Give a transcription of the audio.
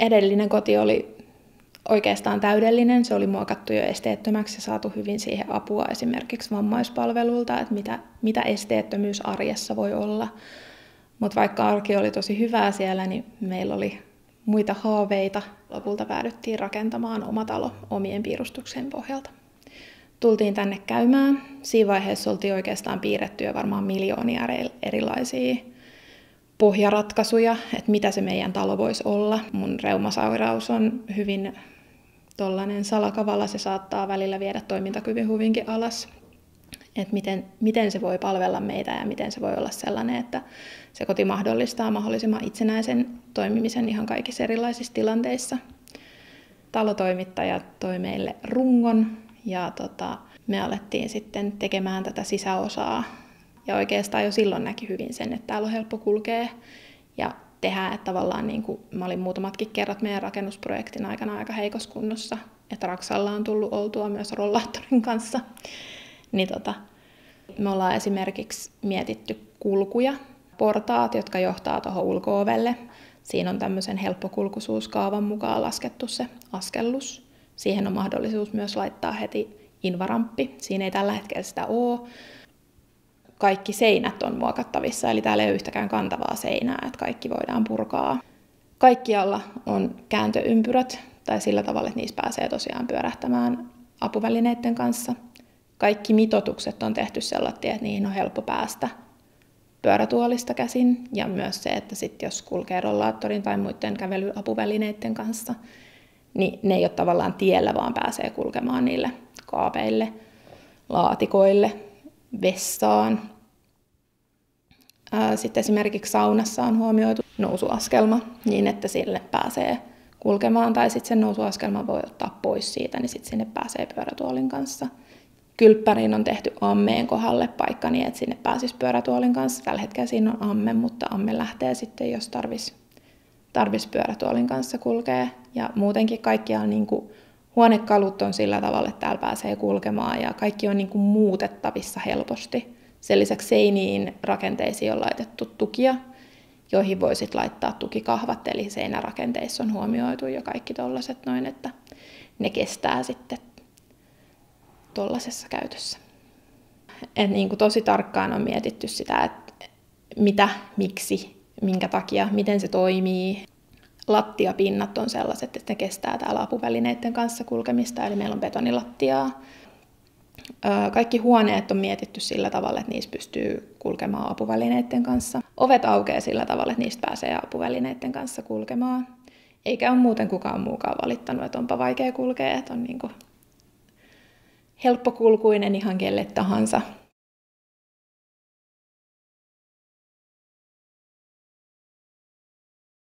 Edellinen koti oli oikeastaan täydellinen. Se oli muokattu jo esteettömäksi ja saatu hyvin siihen apua esimerkiksi vammaispalvelulta, että mitä esteettömyys arjessa voi olla. Mutta vaikka arki oli tosi hyvää siellä, niin meillä oli muita haaveita. Lopulta päädyttiin rakentamaan oma talo omien piirustuksen pohjalta. Tultiin tänne käymään. Siinä vaiheessa oltiin oikeastaan piirretty jo varmaan miljoonia erilaisia pohjaratkaisuja, että mitä se meidän talo voisi olla. Mun reumasairaus on hyvin tollainen salakavala, se saattaa välillä viedä toimintakyvyn hyvinkin alas. Että miten se voi palvella meitä ja miten se voi olla sellainen, että se koti mahdollistaa mahdollisimman itsenäisen toimimisen ihan kaikissa erilaisissa tilanteissa. Talotoimittaja toi meille rungon ja me alettiin sitten tekemään tätä sisäosaa. Ja oikeastaan jo silloin näki hyvin sen, että täällä on helppo kulkea ja tehdä, että tavallaan niin kuin mä olin muutamatkin kerrat meidän rakennusprojektin aikana aika heikossa kunnossa, että Raksalla on tullut oltua myös rollaattorin kanssa. Niin me ollaan esimerkiksi mietitty kulkuja, portaat, jotka johtaa tuohon ulko-ovelle. Siinä on tämmöisen helppokulkuisuuskaavan mukaan laskettu se askellus. Siihen on mahdollisuus myös laittaa heti invaramppi. Siinä ei tällä hetkellä sitä ole. Kaikki seinät on muokattavissa, eli täällä ei ole yhtäkään kantavaa seinää, että kaikki voidaan purkaa. Kaikkialla on kääntöympyrät, tai sillä tavalla, että niissä pääsee tosiaan pyörähtämään apuvälineiden kanssa. Kaikki mitoitukset on tehty sellaisia, että niihin on helppo päästä pyörätuolista käsin, ja myös se, että sit jos kulkee rollaattorin tai muiden kävelyapuvälineiden kanssa, niin ne ei ole tavallaan tiellä, vaan pääsee kulkemaan niille kaapeille, laatikoille, vessaan. Sitten esimerkiksi saunassa on huomioitu nousuaskelma niin, että sille pääsee kulkemaan, tai sitten sen nousuaskelman voi ottaa pois siitä, niin sitten sinne pääsee pyörätuolin kanssa. Kylppäriin on tehty ammeen kohdalle paikka niin, että sinne pääsisi pyörätuolin kanssa. Tällä hetkellä siinä on amme, mutta amme lähtee sitten, jos tarvitsisi pyörätuolin kanssa kulkea. Ja muutenkin kaikkiaan niin kuin huonekalut on sillä tavalla, että täällä pääsee kulkemaan ja kaikki on niin kuin muutettavissa helposti. Sen lisäksi seiniin rakenteisiin on laitettu tukia, joihin voi sitten laittaa tukikahvat, eli seinärakenteissa on huomioitu jo kaikki tollaiset noin, että ne kestää sitten tuollaisessa käytössä. Et niin kuin tosi tarkkaan on mietitty sitä, että mitä, miksi, minkä takia, miten se toimii. Lattiapinnat on sellaiset, että ne kestää täällä apuvälineiden kanssa kulkemista, eli meillä on betonilattiaa. Kaikki huoneet on mietitty sillä tavalla, että niissä pystyy kulkemaan apuvälineiden kanssa. Ovet aukeaa sillä tavalla, että niistä pääsee apuvälineiden kanssa kulkemaan. Eikä ole muuten kukaan muukaan valittanut, että onpa vaikea kulkea, että on niin kuin helppokulkuinen ihan kelle tahansa.